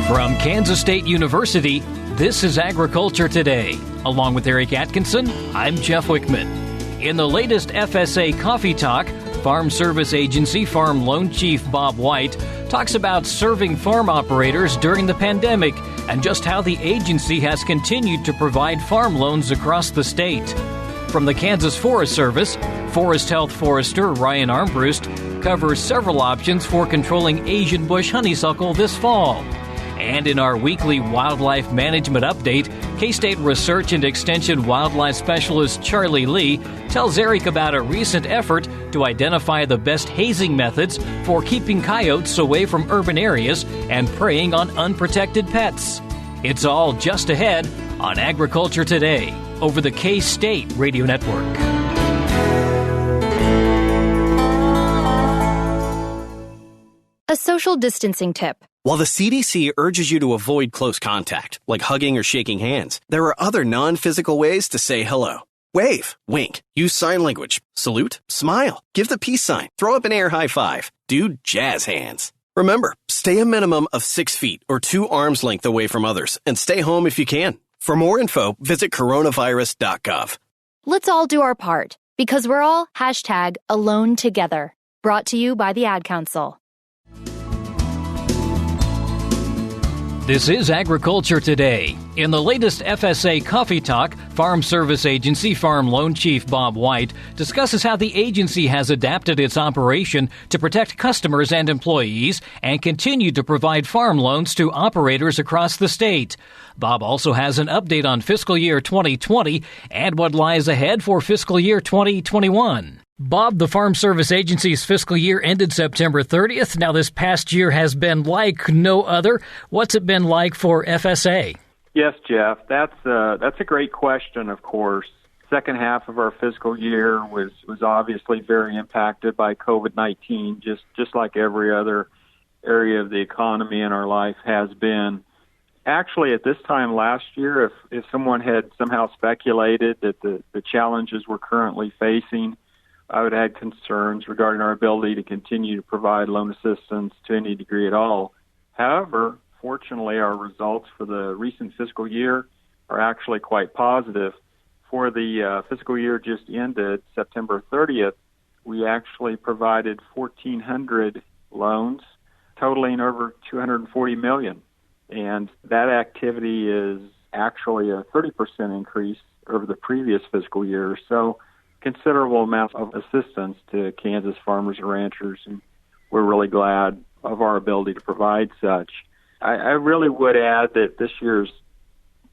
From Kansas State University, this is Agriculture Today. Along with Eric Atkinson, I'm Jeff Wichman. In the latest FSA Coffee Talk, Farm Service Agency Farm Loan Chief Bob White talks about serving farm operators during the pandemic and just how the agency has continued to provide farm loans across the state. From the Kansas Forest Service, Forest Health Forester Ryan Armbrust covers several options for controlling Asian Bush Honeysuckle this fall. And in our weekly wildlife management update, K-State Research and Extension Wildlife Specialist Charlie Lee tells Eric about a recent effort to identify the best hazing methods for keeping coyotes away from urban areas and preying on unprotected pets. It's all just ahead on Agriculture Today over the K-State Radio Network. A social distancing tip. While the CDC urges you to avoid close contact, like hugging or shaking hands, there are other non-physical ways to say hello. Wave, wink, use sign language, salute, smile, give the peace sign, throw up an air high five, do jazz hands. Remember, stay a minimum of 6 feet or 2 arms length away from others and stay home if you can. For more info, visit coronavirus.gov. Let's all do our part because we're all #alone together. Brought to you by the Ad Council. This is Agriculture Today. In the latest FSA Coffee Talk, Farm Service Agency Farm Loan Chief Bob White discusses how the agency has adapted its operation to protect customers and employees and continue to provide farm loans to operators across the state. Bob also has an update on fiscal year 2020 and what lies ahead for fiscal year 2021. Bob, the Farm Service Agency's fiscal year ended September 30th. Now, this past year has been like no other. What's it been like for FSA? Yes, Jeff, that's a great question, of course. Second half of our fiscal year was obviously very impacted by COVID-19, just like every other area of the economy in our life has been. Actually, at this time last year, if someone had somehow speculated that the challenges we're currently facing, I would have had concerns regarding our ability to continue to provide loan assistance to any degree at all. However, fortunately, our results for the recent fiscal year are actually quite positive. For the fiscal year just ended, September 30th, we actually provided 1,400 loans totaling over $240 million. And that activity is actually a 30% increase over the previous fiscal year. So considerable amount of assistance to Kansas farmers and ranchers, and we're really glad of our ability to provide such. I really would add that this year's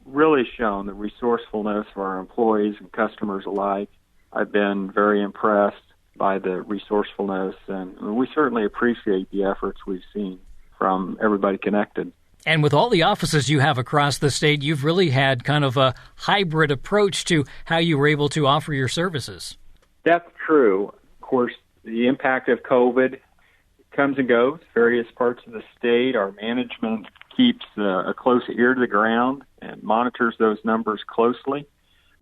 really shown the resourcefulness of our employees and customers alike. I've been very impressed by the resourcefulness, and we certainly appreciate the efforts we've seen from everybody connected. And with all the offices you have across the state, you've really had kind of a hybrid approach to how you were able to offer your services. That's true. Of course, the impact of COVID comes and goes. Various parts of the state, our management keeps a close ear to the ground and monitors those numbers closely.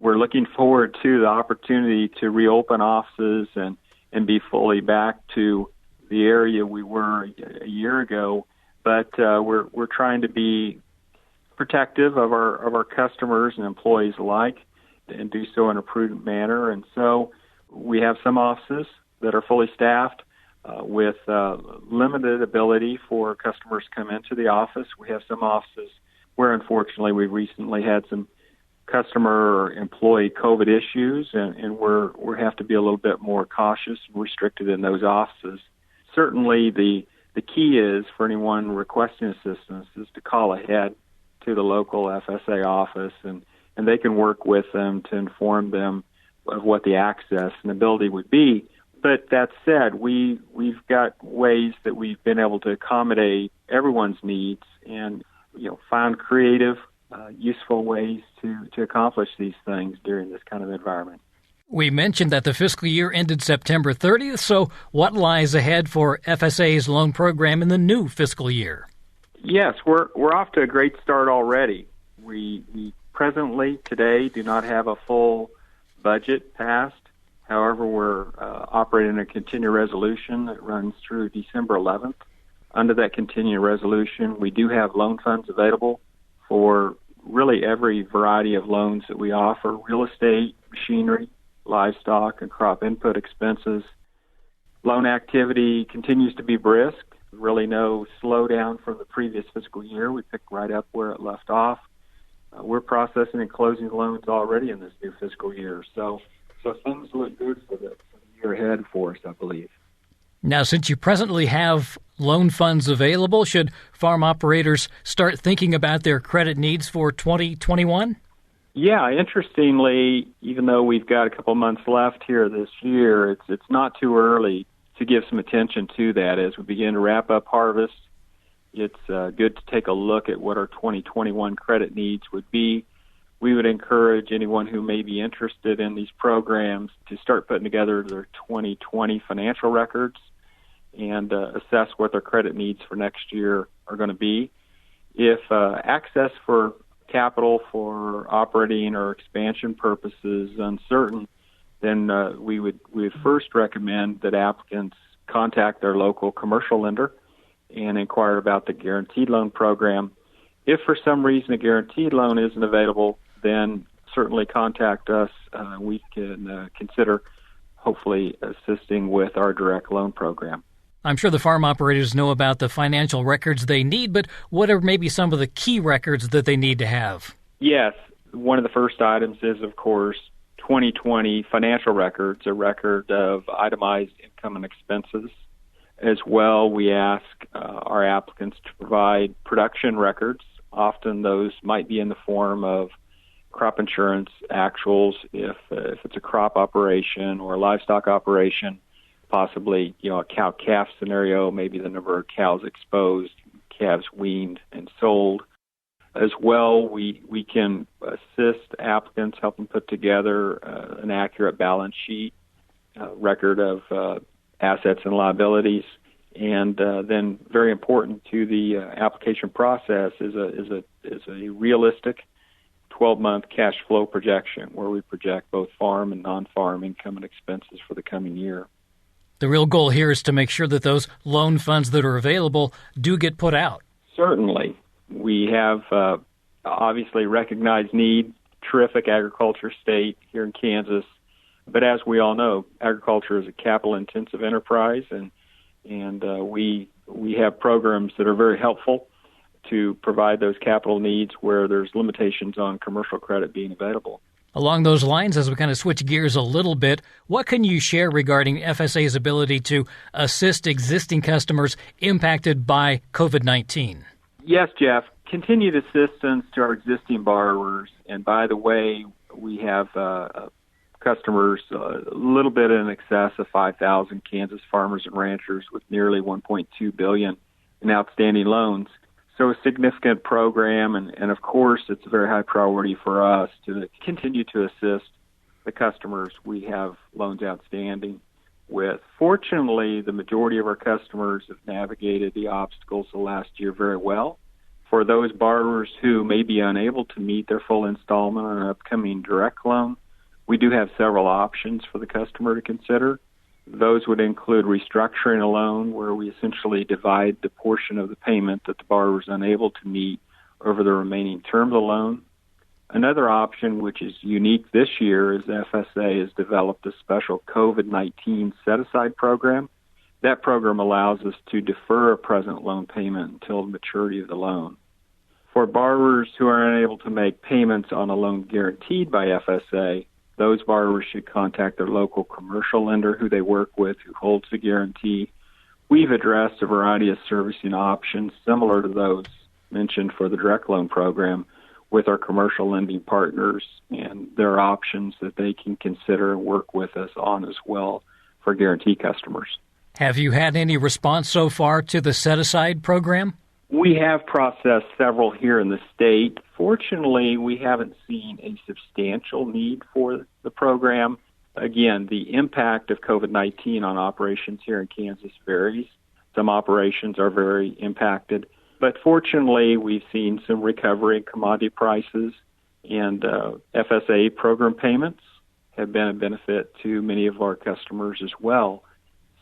We're looking forward to the opportunity to reopen offices and be fully back to the area we were a year ago. But we're trying to be protective of our customers and employees alike and do so in a prudent manner. And so we have some offices that are fully staffed with limited ability for customers to come into the office. We have some offices where, unfortunately, we recently had some customer or employee COVID issues, and we have to be a little bit more cautious and restricted in those offices. Certainly, the key is for anyone requesting assistance is to call ahead to the local FSA office, and they can work with them to inform them of what the access and ability would be. But that said, we've got ways that we've been able to accommodate everyone's needs and find creative, useful ways to accomplish these things during this kind of environment. We mentioned that the fiscal year ended September 30th, so what lies ahead for FSA's loan program in the new fiscal year? Yes, we're off to a great start already. We presently, today, do not have a full budget passed. However, we're operating a continuing resolution that runs through December 11th. under that continuing resolution, we do have loan funds available for really every variety of loans that we offer: real estate, machinery, livestock, and crop input expenses. Loan activity continues to be brisk. Really no slowdown from the previous fiscal year. We picked right up where it left off. We're processing and closing loans already in this new fiscal year. So things look good for the year ahead for us, I believe. Now, since you presently have loan funds available, should farm operators start thinking about their credit needs for 2021? Yeah, interestingly, even though we've got a couple months left here this year, it's not too early to give some attention to that as we begin to wrap up harvest. It's good to take a look at what our 2021 credit needs would be. We would encourage anyone who may be interested in these programs to start putting together their 2020 financial records and assess what their credit needs for next year are going to be. If access for capital for operating or expansion purposes is uncertain, then we would first recommend that applicants contact their local commercial lender and inquire about the guaranteed loan program. If for some reason a guaranteed loan isn't available, then certainly contact us. We can consider hopefully assisting with our direct loan program. I'm sure the farm operators know about the financial records they need, but what are maybe some of the key records that they need to have? Yes. One of the first items is, of course, 2020 financial records, a record of itemized income and expenses. As well, we ask our applicants to provide production records. Often those might be in the form of crop insurance actuals if it's a crop operation or a livestock operation, possibly a cow-calf scenario, maybe the number of cows exposed, calves weaned and sold. As well, we can assist applicants, help them put together an accurate balance sheet, record of assets and liabilities, and then very important to the application process is a realistic 12-month cash flow projection where we project both farm and non-farm income and expenses for the coming year. The real goal here is to make sure that those loan funds that are available do get put out. Certainly. We have obviously recognized need, terrific agriculture state here in Kansas. But as we all know, agriculture is a capital-intensive enterprise, and we have programs that are very helpful to provide those capital needs where there's limitations on commercial credit being available. Along those lines, as we kind of switch gears a little bit, what can you share regarding FSA's ability to assist existing customers impacted by COVID-19? Yes, Jeff. Continued assistance to our existing borrowers. And by the way, we have customers a little bit in excess of 5,000 Kansas farmers and ranchers with nearly $1.2 billion in outstanding loans. So a significant program, and of course, it's a very high priority for us to continue to assist the customers we have loans outstanding with. Fortunately, the majority of our customers have navigated the obstacles of last year very well. For those borrowers who may be unable to meet their full installment on an upcoming direct loan, we do have several options for the customer to consider. Those would include restructuring a loan where we essentially divide the portion of the payment that the borrower is unable to meet over the remaining term of the loan. Another option, which is unique this year, is FSA has developed a special COVID-19 set-aside program. That program allows us to defer a present loan payment until the maturity of the loan. For borrowers who are unable to make payments on a loan guaranteed by FSA, those borrowers should contact their local commercial lender who they work with, who holds the guarantee. We've addressed a variety of servicing options similar to those mentioned for the direct loan program with our commercial lending partners, and there are options that they can consider and work with us on as well for guarantee customers. Have you had any response so far to the set-aside program? We have processed several here in the state. Fortunately, we haven't seen a substantial need for the program. Again, the impact of COVID-19 on operations here in Kansas varies. Some operations are very impacted. But fortunately, we've seen some recovery in commodity prices, and FSA program payments have been a benefit to many of our customers as well.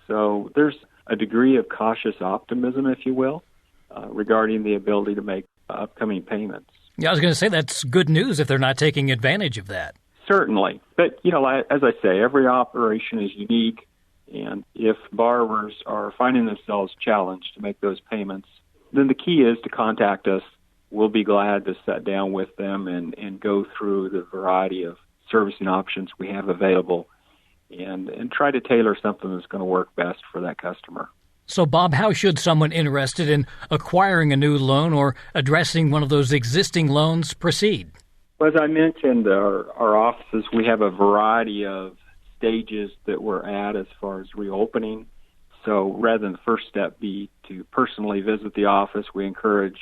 So there's a degree of cautious optimism, if you will, regarding the ability to make upcoming payments. Yeah, I was going to say that's good news if they're not taking advantage of that. Certainly. But, as I say, every operation is unique, and if borrowers are finding themselves challenged to make those payments, then the key is to contact us. We'll be glad to sit down with them and go through the variety of servicing options we have available and try to tailor something that's going to work best for that customer. So, Bob, how should someone interested in acquiring a new loan or addressing one of those existing loans proceed? Well, as I mentioned, our offices, we have a variety of stages that we're at as far as reopening. So rather than the first step be to personally visit the office, we encourage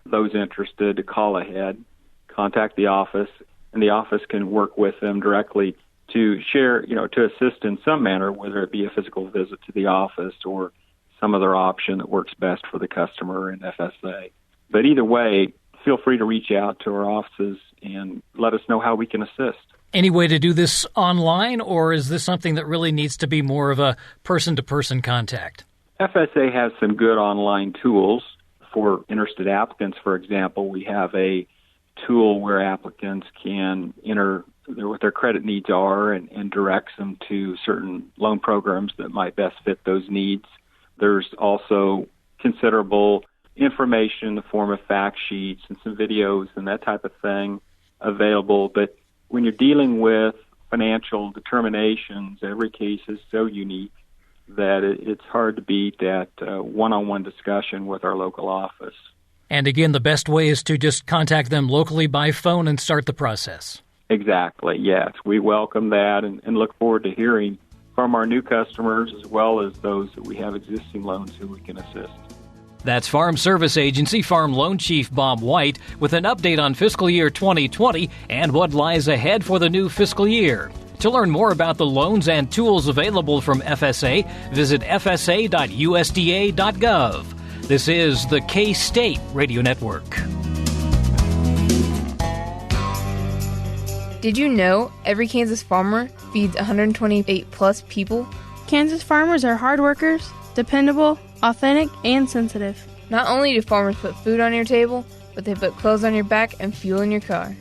those interested to call ahead, contact the office, and the office can work with them directly to share, to assist in some manner, whether it be a physical visit to the office or some other option that works best for the customer and FSA. But either way, feel free to reach out to our offices and let us know how we can assist. Any way to do this online, or is this something that really needs to be more of a person-to-person contact? FSA has some good online tools for interested applicants. For example, we have a tool where applicants can enter what their credit needs are and directs them to certain loan programs that might best fit those needs. There's also considerable information in the form of fact sheets and some videos and that type of thing available. But when you're dealing with financial determinations, every case is so unique that it's hard to beat that one-on-one discussion with our local office. And again, the best way is to just contact them locally by phone and start the process. Exactly, yes. We welcome that and look forward to hearing from our new customers as well as those that we have existing loans who we can assist. That's Farm Service Agency Farm Loan Chief Bob White with an update on fiscal year 2020 and what lies ahead for the new fiscal year. To learn more about the loans and tools available from FSA, visit fsa.usda.gov. This is the K-State Radio Network. Did you know every Kansas farmer feeds 128 plus people? Kansas farmers are hard workers, dependable, authentic, and sensitive. Not only do farmers put food on your table, but they put clothes on your back and fuel in your car.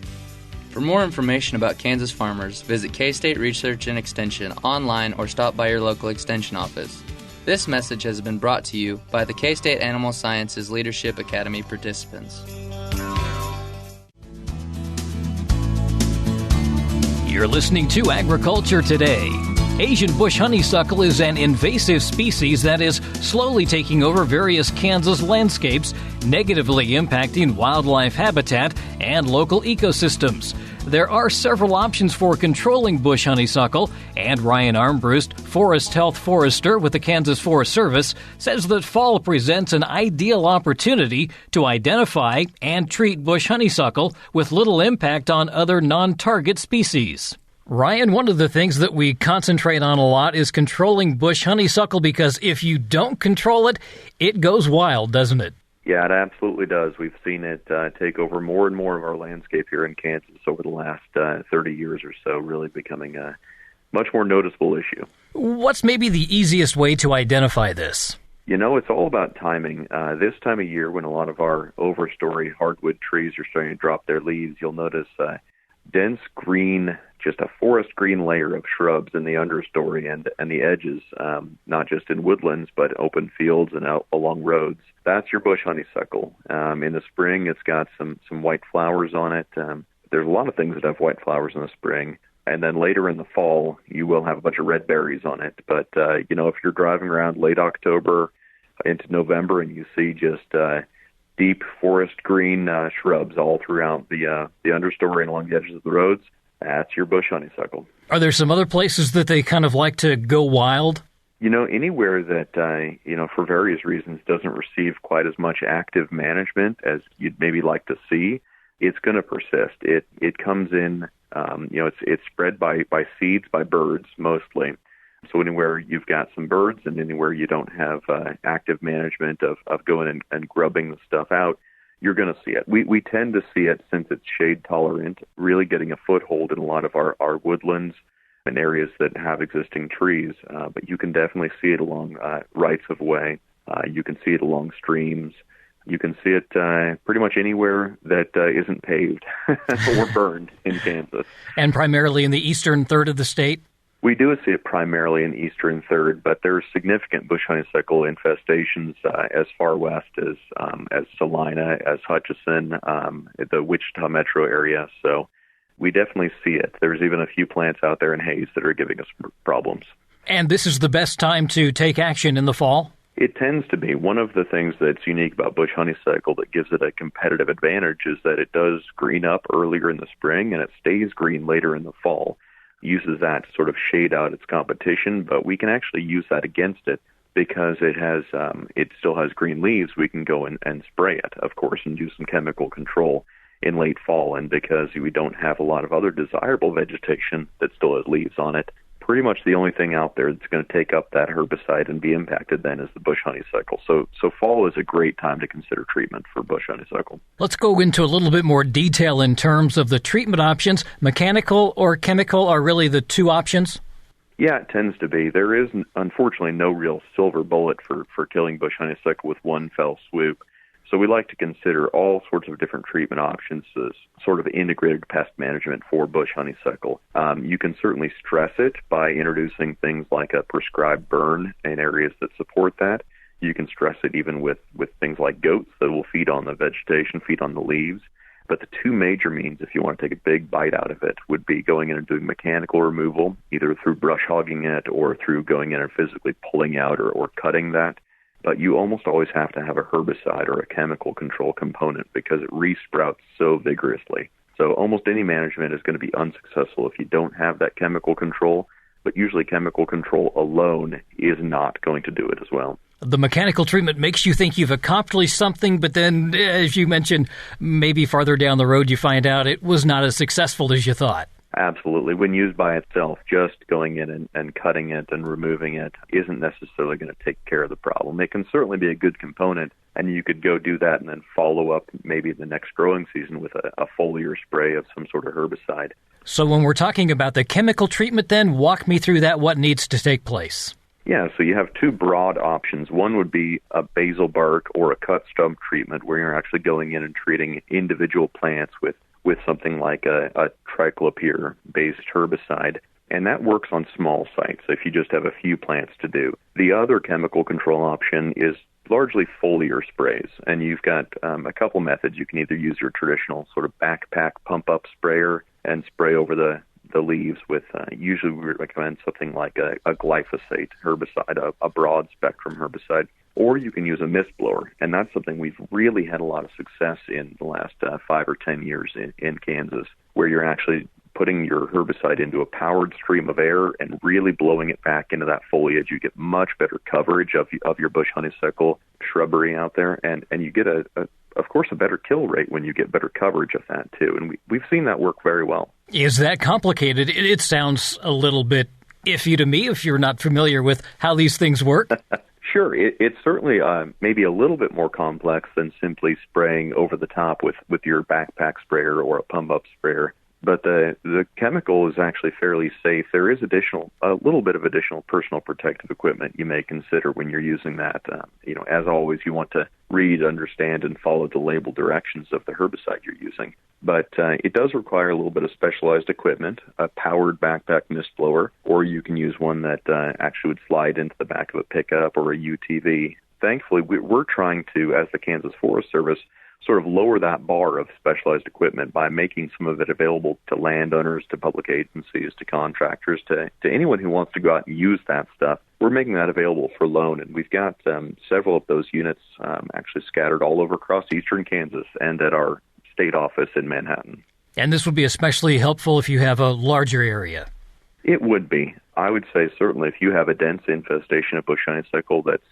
For more information about Kansas farmers, visit K-State Research and Extension online or stop by your local extension office. This message has been brought to you by the K-State Animal Sciences Leadership Academy participants. You're listening to Agriculture Today. Asian Bush Honeysuckle is an invasive species that is slowly taking over various Kansas landscapes, negatively impacting wildlife habitat and local ecosystems. There are several options for controlling bush honeysuckle, and Ryan Armbrust, Forest Health Forester with the Kansas Forest Service, says that fall presents an ideal opportunity to identify and treat bush honeysuckle with little impact on other non-target species. Ryan, one of the things that we concentrate on a lot is controlling bush honeysuckle, because if you don't control it, it goes wild, doesn't it? Yeah, it absolutely does. We've seen it take over more and more of our landscape here in Kansas over the last 30 years or so, really becoming a much more noticeable issue. What's maybe the easiest way to identify this? You know, it's all about timing. This time of year, when a lot of our overstory hardwood trees are starting to drop their leaves, you'll notice dense green, just a forest green layer of shrubs in the understory and the edges, not just in woodlands, but open fields and out along roads. That's your bush honeysuckle. In the spring, it's got some white flowers on it. There's a lot of things that have white flowers in the spring. And then later in the fall, you will have a bunch of red berries on it. But, if you're driving around late October into November and you see just deep forest green shrubs all throughout the understory and along the edges of the roads, that's your bush honeysuckle. Are there some other places that they kind of like to go wild? Anywhere that, for various reasons doesn't receive quite as much active management as you'd maybe like to see, it's going to persist. It comes in, it's spread by seeds, by birds mostly. So anywhere you've got some birds and anywhere you don't have active management of going and grubbing the stuff out, you're going to see it. We tend to see it, since it's shade tolerant, really getting a foothold in a lot of our woodlands in areas that have existing trees, but you can definitely see it along rights of way. You can see it along streams. You can see it pretty much anywhere that isn't paved or burned in Kansas. And primarily in the eastern third of the state? We do see it primarily in the eastern third, but there's significant bush honeysuckle infestations as far west as Salina, as Hutchinson, the Wichita metro area. So we definitely see it. There's even a few plants out there in Hayes that are giving us problems. And this is the best time to take action in the fall? It tends to be. One of the things that's unique about bush honeysuckle that gives it a competitive advantage is that it does green up earlier in the spring and it stays green later in the fall. Uses that to sort of shade out its competition, but we can actually use that against it because it still has green leaves. We can go and spray it, of course, and do some chemical control in late fall. And because we don't have a lot of other desirable vegetation that still has leaves on it, pretty much the only thing out there that's going to take up that herbicide and be impacted then is the bush honeysuckle. So fall is a great time to consider treatment for bush honeysuckle. Let's go into a little bit more detail in terms of the treatment options. Mechanical or chemical are really the two options? Yeah, it tends to be. There is, unfortunately, no real silver bullet for killing bush honeysuckle with one fell swoop. So we like to consider all sorts of different treatment options as sort of integrated pest management for bush honeysuckle. You can certainly stress it by introducing things like a prescribed burn in areas that support that. You can stress it even with things like goats that will feed on the vegetation, feed on the leaves. But the two major means, if you want to take a big bite out of it, would be going in and doing mechanical removal, either through brush hogging it or through going in and physically pulling out or cutting that. But you almost always have to have a herbicide or a chemical control component because it resprouts so vigorously. So almost any management is going to be unsuccessful if you don't have that chemical control, but usually chemical control alone is not going to do it as well. The mechanical treatment makes you think you've accomplished something, but then, as you mentioned, maybe farther down the road you find out it was not as successful as you thought. Absolutely. When used by itself, just going in and cutting it and removing it isn't necessarily going to take care of the problem. It can certainly be a good component, and you could go do that and then follow up maybe the next growing season with a foliar spray of some sort of herbicide. So when we're talking about the chemical treatment then, walk me through that, what needs to take place. Yeah, so you have two broad options. One would be a basal bark or a cut stump treatment where you're actually going in and treating individual plants with something like a triclopyr-based herbicide, and that works on small sites if you just have a few plants to do. The other chemical control option is largely foliar sprays, and you've got a couple methods. You can either use your traditional sort of backpack pump-up sprayer and spray over the leaves with, usually we recommend something like a glyphosate herbicide, a broad-spectrum herbicide. Or you can use a mist blower, and that's something we've really had a lot of success in the last 5 or 10 years in Kansas, where you're actually putting your herbicide into a powered stream of air and really blowing it back into that foliage. You get much better coverage of your bush honeysuckle shrubbery out there, and you get, of course, a better kill rate when you get better coverage of that, too. And we've seen that work very well. Is that complicated? It sounds a little bit iffy to me if you're not familiar with how these things work. Sure. It's certainly maybe a little bit more complex than simply spraying over the top with your backpack sprayer or a pump-up sprayer. But the chemical is actually fairly safe. There is a little bit of additional personal protective equipment you may consider when you're using that. As always, you want to read, understand, and follow the label directions of the herbicide you're using. But it does require a little bit of specialized equipment, a powered backpack mist blower, or you can use one that actually would slide into the back of a pickup or a UTV. Thankfully, we're trying to, as the Kansas Forest Service, sort of lower that bar of specialized equipment by making some of it available to landowners, to public agencies, to contractors, to anyone who wants to go out and use that stuff. We're making that available for loan, and we've got several of those units actually scattered all over across eastern Kansas and at our state office in Manhattan. And this would be especially helpful if you have a larger area. It would be. I would say certainly if you have a dense infestation of bush honeysuckle that's,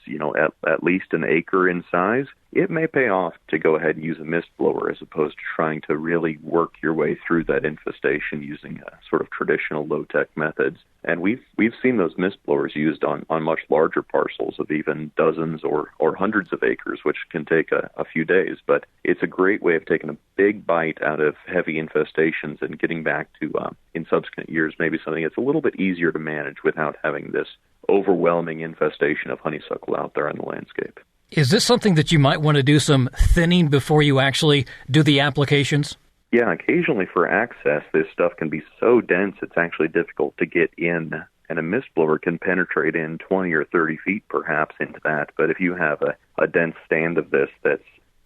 at least an acre in size, it may pay off to go ahead and use a mist blower as opposed to trying to really work your way through that infestation using sort of traditional low-tech methods. And we've seen those mist blowers used on much larger parcels of even dozens or hundreds of acres, which can take a few days. But it's a great way of taking a big bite out of heavy infestations and getting back to, in subsequent years, maybe something that's a little bit easier to manage without having this overwhelming infestation of honeysuckle out there on the landscape. Is this something that you might want to do some thinning before you actually do the applications? Yeah, occasionally for access, this stuff can be so dense it's actually difficult to get in, and a mist blower can penetrate in 20 or 30 feet perhaps into that. But if you have a dense stand of this that's,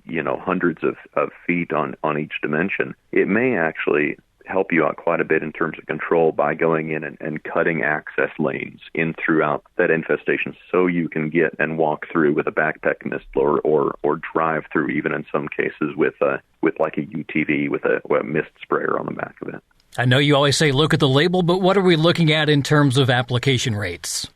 hundreds of feet on each dimension, it may actually help you out quite a bit in terms of control by going in and cutting access lanes in throughout that infestation so you can get and walk through with a backpack mist blower or drive through even in some cases with like a UTV with a mist sprayer on the back of it. I know you always say look at the label, but what are we looking at in terms of application rates?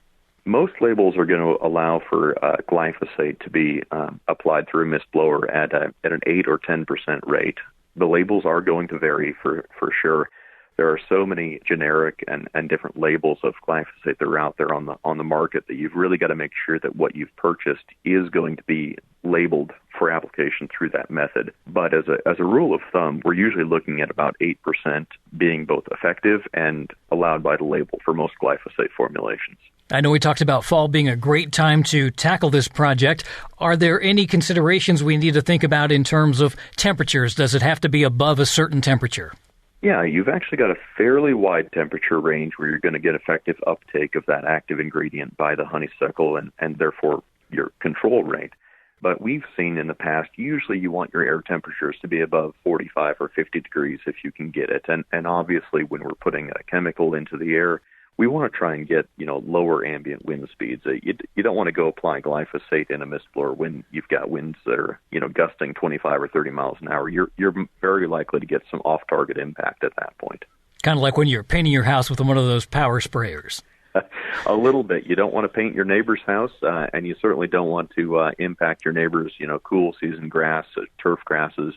Most labels are going to allow for glyphosate to be applied through a mist blower at an 8 or 10% rate. The labels are going to vary for sure. There are so many generic and different labels of glyphosate that are out there on the market that you've really got to make sure that what you've purchased is going to be labeled for application through that method. But as a rule of thumb, we're usually looking at about 8% being both effective and allowed by the label for most glyphosate formulations. I know we talked about fall being a great time to tackle this project. Are there any considerations we need to think about in terms of temperatures? Does it have to be above a certain temperature? Yeah, you've actually got a fairly wide temperature range where you're going to get effective uptake of that active ingredient by the honeysuckle and therefore your control rate. But we've seen in the past, usually you want your air temperatures to be above 45 or 50 degrees if you can get it. And obviously when we're putting a chemical into the air, we want to try and get, lower ambient wind speeds. You don't want to go apply glyphosate in a mist blower when you've got winds that are, gusting 25 or 30 miles an hour. You're very likely to get some off-target impact at that point. Kind of like when you're painting your house with one of those power sprayers. A little bit. You don't want to paint your neighbor's house, and you certainly don't want to impact your neighbor's, cool season grass, turf grasses,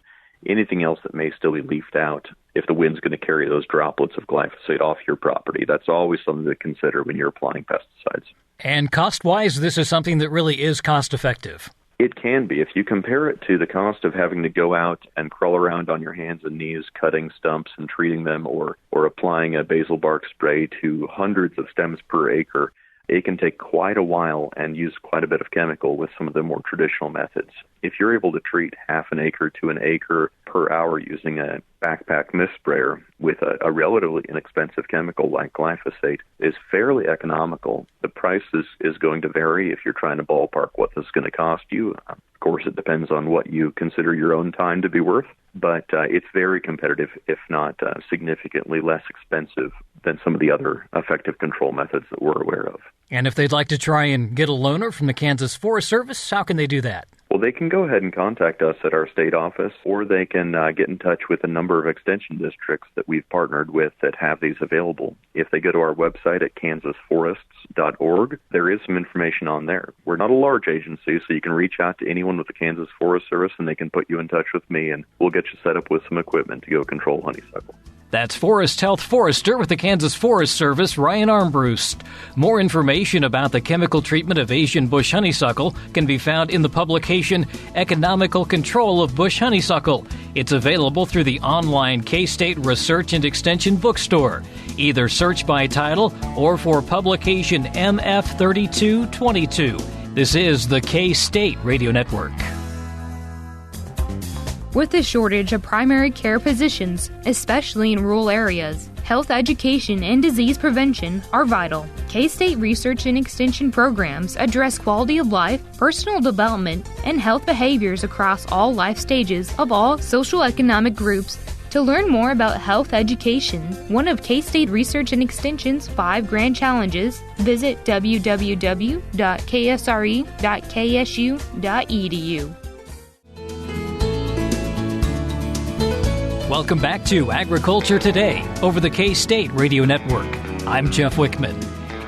anything else that may still be leafed out if the wind's going to carry those droplets of glyphosate off your property. That's always something to consider when you're applying pesticides. And cost-wise, this is something that really is cost-effective. It can be. If you compare it to the cost of having to go out and crawl around on your hands and knees cutting stumps and treating them or applying a basil bark spray to hundreds of stems per acre, it can take quite a while and use quite a bit of chemical with some of the more traditional methods. If you're able to treat half an acre to an acre per hour using a backpack mist sprayer with a relatively inexpensive chemical like glyphosate, is fairly economical. The price is going to vary if you're trying to ballpark what this is going to cost you. Of course, it depends on what you consider your own time to be worth, but it's very competitive, if not significantly less expensive than some of the other effective control methods that we're aware of. And if they'd like to try and get a loaner from the Kansas Forest Service, how can they do that? Well, they can go ahead and contact us at our state office, or they can get in touch with a number of extension districts that we've partnered with that have these available. If they go to our website at kansasforests.org, there is some information on there. We're not a large agency, so you can reach out to anyone with the Kansas Forest Service, and they can put you in touch with me, and we'll get you set up with some equipment to go control honeysuckle. That's Forest Health Forester with the Kansas Forest Service, Ryan Armbrust. More information about the chemical treatment of Asian bush honeysuckle can be found in the publication Economical Control of Bush Honeysuckle. It's available through the online K-State Research and Extension bookstore. Either search by title or for publication MF3222. This is the K-State Radio Network. With the shortage of primary care physicians, especially in rural areas, health education and disease prevention are vital. K-State Research and Extension programs address quality of life, personal development, and health behaviors across all life stages of all social-economic groups. To learn more about health education, one of K-State Research and Extension's 5 grand challenges, visit www.ksre.ksu.edu. Welcome back to Agriculture Today over the K-State Radio Network. I'm Jeff Wichman.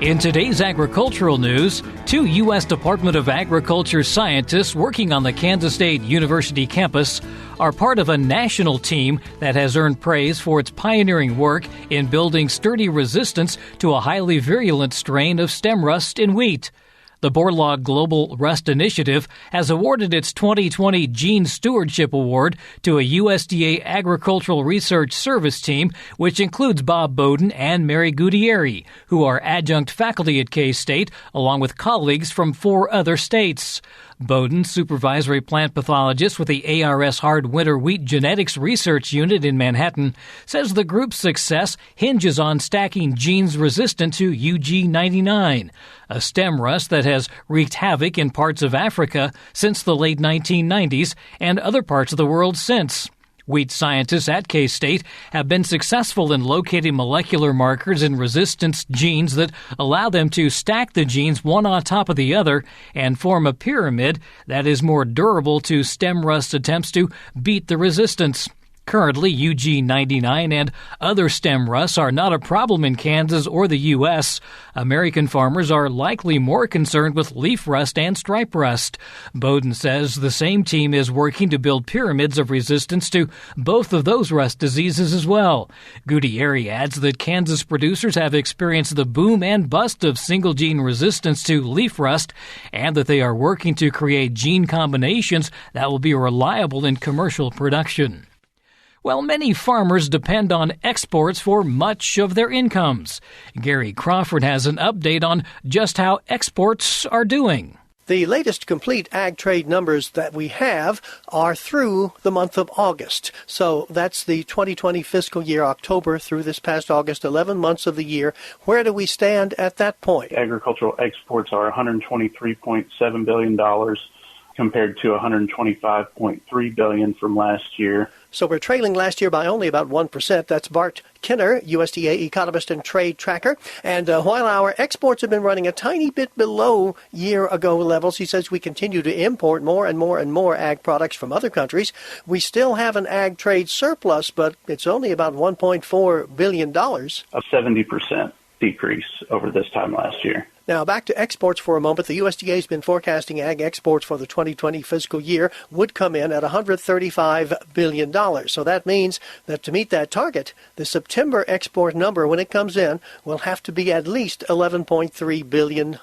In today's agricultural news, 2 U.S. Department of Agriculture scientists working on the Kansas State University campus are part of a national team that has earned praise for its pioneering work in building sturdy resistance to a highly virulent strain of stem rust in wheat. The Borlaug Global Rust Initiative has awarded its 2020 Gene Stewardship Award to a USDA Agricultural Research Service team, which includes Bob Bowden and Mary Gutierrez, who are adjunct faculty at K-State, along with colleagues from 4 other states. Bowden, supervisory plant pathologist with the ARS Hard Winter Wheat Genetics Research Unit in Manhattan, says the group's success hinges on stacking genes resistant to UG99, a stem rust that has wreaked havoc in parts of Africa since the late 1990s and other parts of the world since. Wheat scientists at K-State have been successful in locating molecular markers in resistance genes that allow them to stack the genes one on top of the other and form a pyramid that is more durable to stem rust attempts to beat the resistance. Currently, UG99 and other stem rusts are not a problem in Kansas or the U.S. American farmers are likely more concerned with leaf rust and stripe rust. Bowden says the same team is working to build pyramids of resistance to both of those rust diseases as well. Gutierrez adds that Kansas producers have experienced the boom and bust of single-gene resistance to leaf rust and that they are working to create gene combinations that will be reliable in commercial production. Well, many farmers depend on exports for much of their incomes. Gary Crawford has an update on just how exports are doing. The latest complete ag trade numbers that we have are through the month of August. So that's the 2020 fiscal year, October through this past August, 11 months of the year. Where do we stand at that point? Agricultural exports are $123.7 billion compared to $125.3 billion from last year. So we're trailing last year by only about 1%. That's Bart Kinner, USDA economist and trade tracker. And while our exports have been running a tiny bit below year-ago levels, he says we continue to import more and more and more ag products from other countries. We still have an ag trade surplus, but it's only about $1.4 billion. A 70% decrease over this time last year. Now, back to exports for a moment. The USDA has been forecasting ag exports for the 2020 fiscal year would come in at $135 billion. So that means that to meet that target, the September export number, when it comes in, will have to be at least $11.3 billion.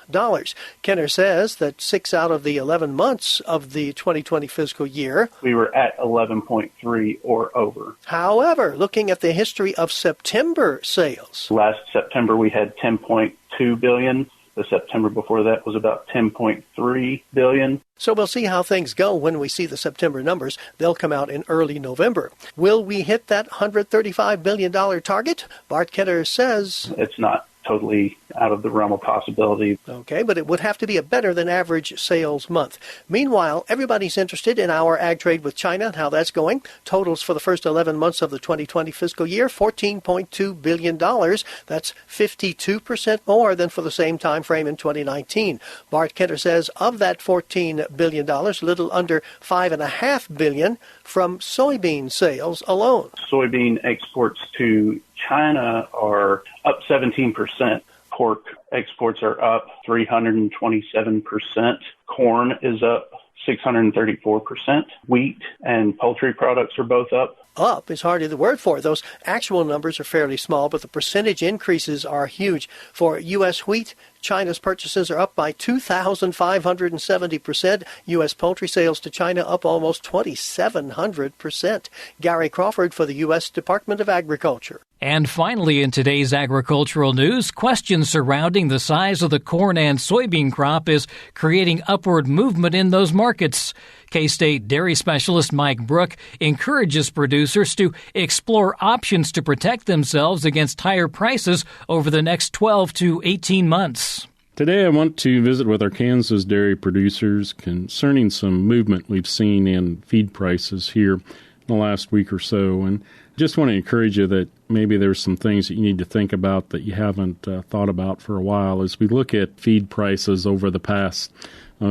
Kenner says that 6 out of the 11 months of the 2020 fiscal year, we were at 11.3 or over. However, looking at the history of September sales, last September we had 10.2 billion. The September before that was about 10.3 billion. So we'll see how things go when we see the September numbers. They'll come out in early November. Will we hit that $135 billion target? Bart Ketter says it's not totally out of the realm of possibility. Okay, but it would have to be a better than average sales month. Meanwhile, everybody's interested in our ag trade with China and how that's going. Totals for the first 11 months of the 2020 fiscal year, $14.2 billion. That's 52% more than for the same time frame in 2019. Bart Kenter says of that $14 billion, a little under $5.5 billion from soybean sales alone. Soybean exports to China are up 17%. Pork exports are up 327%. Corn is up 634%. Wheat and poultry products are both up. Up is hardly the word for it. Those actual numbers are fairly small, but the percentage increases are huge. For U.S. wheat, China's purchases are up by 2,570%. U.S. poultry sales to China up almost 2,700%. Gary Crawford for the U.S. Department of Agriculture. And finally, in today's agricultural news, questions surrounding the size of the corn and soybean crop is creating upward movement in those markets. K-State dairy specialist Mike Brook encourages producers to explore options to protect themselves against higher prices over the next 12 to 18 months. Today I want to visit with our Kansas dairy producers concerning some movement we've seen in feed prices here in the last week or so. And just want to encourage you that maybe there's some things that you need to think about that you haven't thought about for a while. As we look at feed prices over the past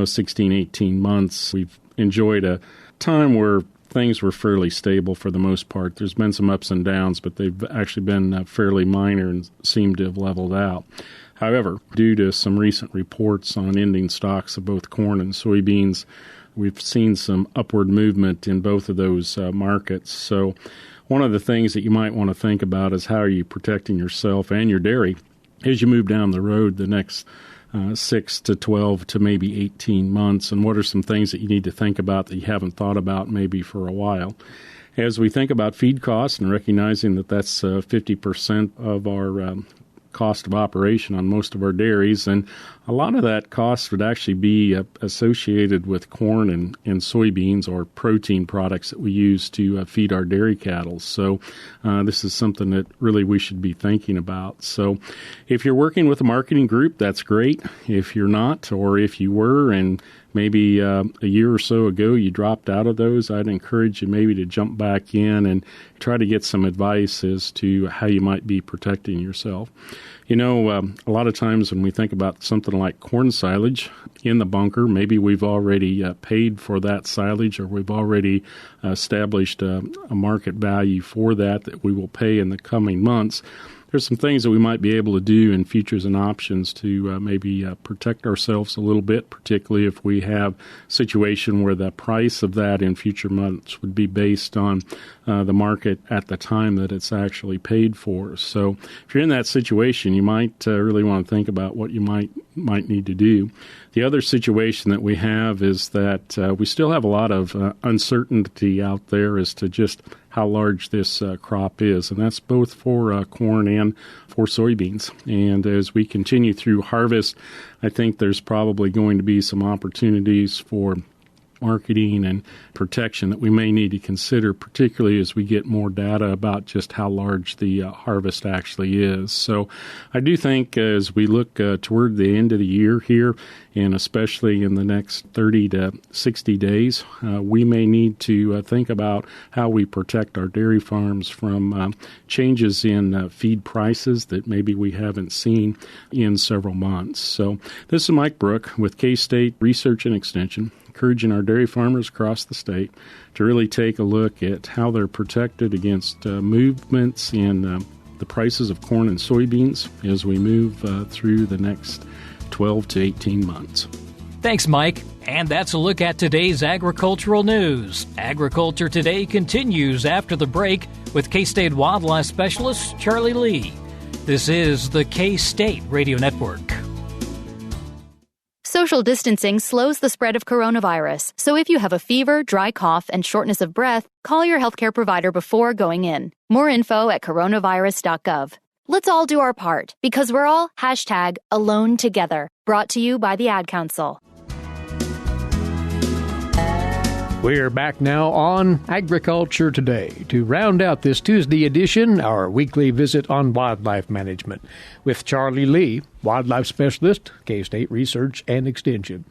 16, 18 months, we've enjoyed a time where things were fairly stable for the most part. There's been some ups and downs, but they've actually been fairly minor and seem to have leveled out. However, due to some recent reports on ending stocks of both corn and soybeans, we've seen some upward movement in both of those markets. So one of the things that you might want to think about is how are you protecting yourself and your dairy as you move down the road the next 6 to 12 to maybe 18 months, and what are some things that you need to think about that you haven't thought about maybe for a while. As we think about feed costs and recognizing that that's 50% of our cost of operation on most of our dairies, and a lot of that cost would actually be associated with corn and soybeans or protein products that we use to feed our dairy cattle. So this is something that really we should be thinking about. So if you're working with a marketing group, that's great. If you're not, or if you were and maybe a year or so ago you dropped out of those, I'd encourage you maybe to jump back in and try to get some advice as to how you might be protecting yourself. You know, a lot of times when we think about something like corn silage in the bunker, maybe we've already paid for that silage, or we've already established a market value for that we will pay in the coming months. There's some things that we might be able to do in futures and options to maybe protect ourselves a little bit, particularly if we have a situation where the price of that in future months would be based on the market at the time that it's actually paid for. So if you're in that situation, you might really want to think about what you might need to do. The other situation that we have is that we still have a lot of uncertainty out there as to just how large this crop is, and that's both for corn and for soybeans. And as we continue through harvest, I think there's probably going to be some opportunities for marketing and protection that we may need to consider, particularly as we get more data about just how large the harvest actually is. So I do think as we look toward the end of the year here, and especially in the next 30 to 60 days, we may need to think about how we protect our dairy farms from changes in feed prices that maybe we haven't seen in several months. So this is Mike Brook with K-State Research and Extension, encouraging our dairy farmers across the state to really take a look at how they're protected against movements in the prices of corn and soybeans as we move through the next 12 to 18 months. Thanks, Mike. And that's a look at today's agricultural news. Agriculture Today continues after the break with K-State wildlife specialist Charlie Lee. This is the K-State Radio Network. Social distancing slows the spread of coronavirus, so if you have a fever, dry cough, and shortness of breath, call your healthcare provider before going in. More info at coronavirus.gov. Let's all do our part, because we're all #AloneTogether. Brought to you by the Ad Council. We're back now on Agriculture Today to round out this Tuesday edition, our weekly visit on wildlife management with Charlie Lee, wildlife specialist, K-State Research and Extension.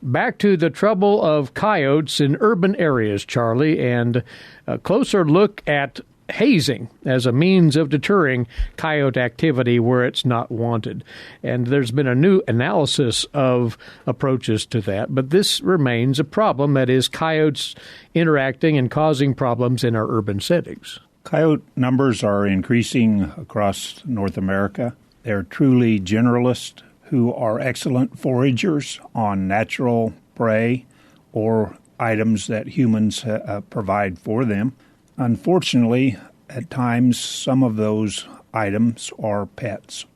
Back to the trouble of coyotes in urban areas, Charlie, and a closer look at hazing as a means of deterring coyote activity where it's not wanted. And there's been a new analysis of approaches to that, but this remains a problem, that is coyotes interacting and causing problems in our urban settings. Coyote numbers are increasing across North America. They're truly generalists who are excellent foragers on natural prey or items that humans provide for them. Unfortunately, at times, some of those items are pets,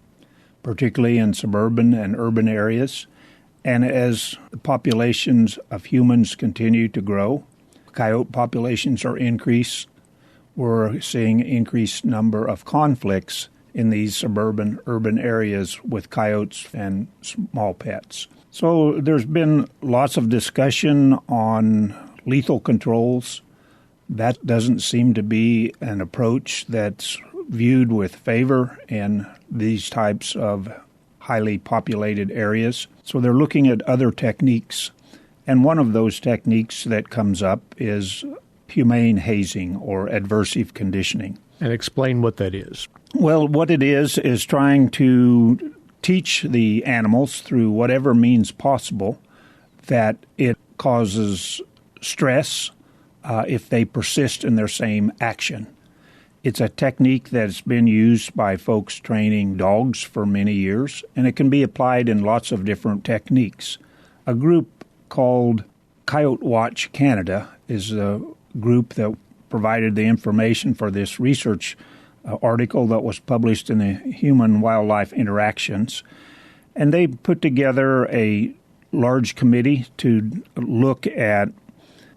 particularly in suburban and urban areas. And as the populations of humans continue to grow, coyote populations are increased. We're seeing increased number of conflicts in these suburban, urban areas with coyotes and small pets. So there's been lots of discussion on lethal controls. That doesn't seem to be an approach that's viewed with favor in these types of highly populated areas. So they're looking at other techniques. And one of those techniques that comes up is humane hazing or adversive conditioning. And explain what that is. Well, what it is trying to teach the animals through whatever means possible that it causes stress if they persist in their same action. It's a technique that's been used by folks training dogs for many years, and it can be applied in lots of different techniques. A group called Coyote Watch Canada is a group that provided the information for this research article that was published in the Human-Wildlife Interactions. And they put together a large committee to look at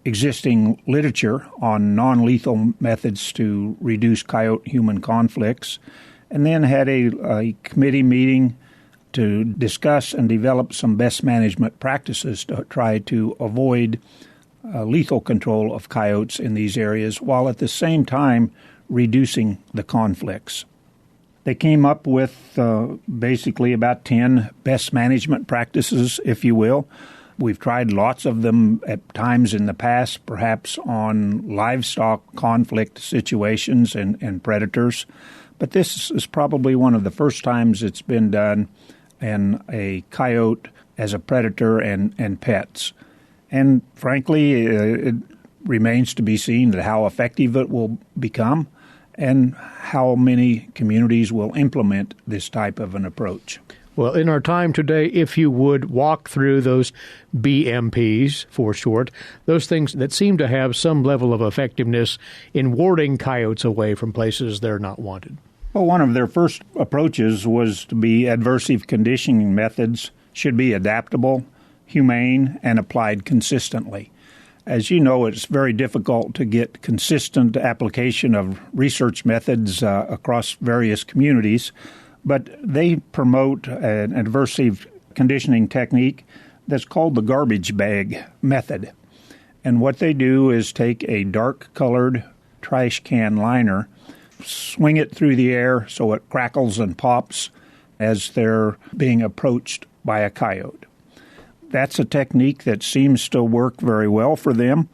existing literature on non-lethal methods to reduce coyote-human conflicts, and then had a committee meeting to discuss and develop some best management practices to try to avoid lethal control of coyotes in these areas, while at the same time reducing the conflicts. They came up with basically about 10 best management practices, if you will. We've tried lots of them at times in the past, perhaps on livestock conflict situations and predators. But this is probably one of the first times it's been done in a coyote as a predator and pets. And frankly, it remains to be seen how effective it will become and how many communities will implement this type of an approach. Well, in our time today, if you would walk through those BMPs, for short, those things that seem to have some level of effectiveness in warding coyotes away from places they're not wanted. Well, one of their first approaches was to be adversive conditioning methods should be adaptable, humane, and applied consistently. As you know, it's very difficult to get consistent application of research methods across various communities, but they promote an adversive conditioning technique that's called the garbage bag method. And what they do is take a dark-colored trash can liner, swing it through the air so it crackles and pops as they're being approached by a coyote. That's a technique that seems to work very well for them.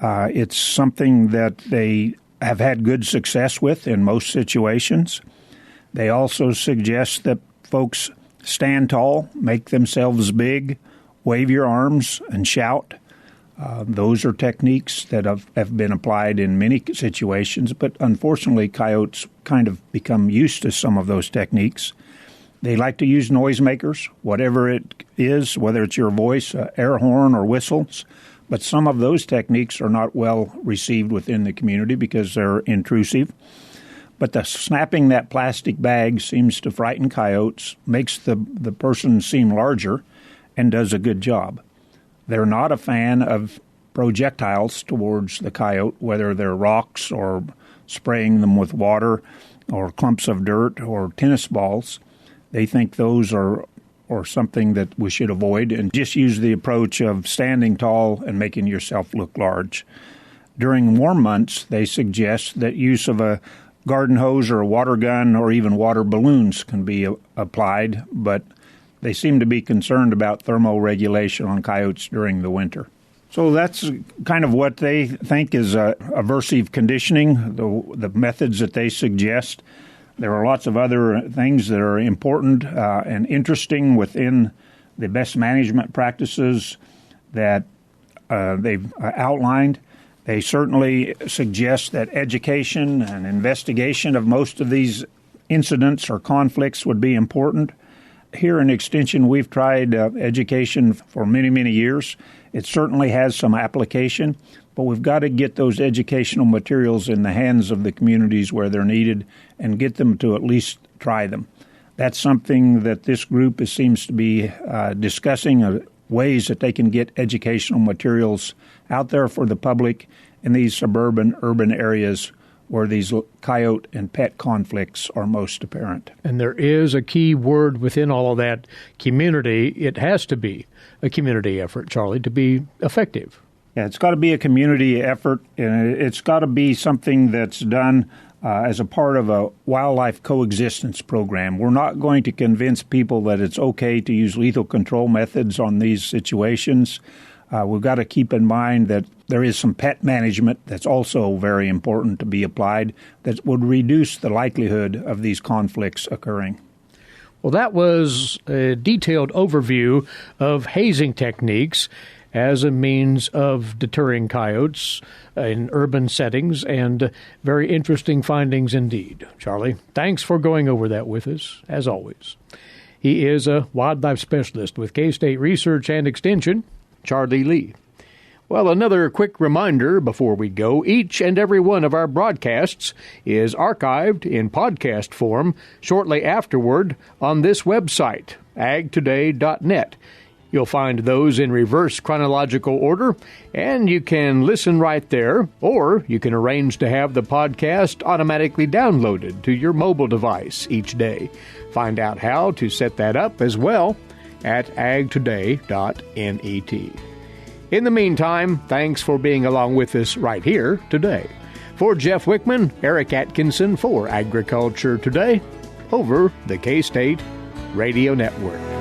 It's something that they have had good success with in most situations. They also suggest that folks stand tall, make themselves big, wave your arms, and shout. Those are techniques that have been applied in many situations, but unfortunately coyotes kind of become used to some of those techniques. They like to use noisemakers, whatever it is, whether it's your voice, air horn, or whistles. But some of those techniques are not well received within the community because they're intrusive. But the snapping that plastic bag seems to frighten coyotes, makes the person seem larger, and does a good job. They're not a fan of projectiles towards the coyote, whether they're rocks or spraying them with water or clumps of dirt or tennis balls. They think those are something that we should avoid and just use the approach of standing tall and making yourself look large. During warm months, they suggest that use of a garden hose or a water gun or even water balloons can be applied, but they seem to be concerned about thermoregulation on coyotes during the winter. So that's kind of what they think is aversive conditioning, the methods that they suggest. There are lots of other things that are important and interesting within the best management practices that they've outlined. They certainly suggest that education and investigation of most of these incidents or conflicts would be important. Here in Extension, we've tried education for many, many years. It certainly has some application, but we've got to get those educational materials in the hands of the communities where they're needed and get them to at least try them. That's something that this group seems to be discussing, ways that they can get educational materials out there for the public in these suburban, urban areas where these coyote and pet conflicts are most apparent. And there is a key word within all of that, community. It has to be a community effort, Charlie, to be effective. Yeah, it's got to be a community effort, and it's got to be something that's done as a part of a wildlife coexistence program. We're not going to convince people that it's okay to use lethal control methods on these situations. We've got to keep in mind that there is some pet management that's also very important to be applied that would reduce the likelihood of these conflicts occurring. Well, that was a detailed overview of hazing techniques. as a means of deterring coyotes in urban settings, and very interesting findings indeed. Charlie, thanks for going over that with us, as always. He is a wildlife specialist with K-State Research and Extension, Charlie Lee. Well, another quick reminder before we go, each and every one of our broadcasts is archived in podcast form shortly afterward on this website, agtoday.net. You'll find those in reverse chronological order, and you can listen right there, or you can arrange to have the podcast automatically downloaded to your mobile device each day. Find out how to set that up as well at agtoday.net. In the meantime, thanks for being along with us right here today. For Jeff Wichman, Eric Atkinson for Agriculture Today, over the K-State Radio Network.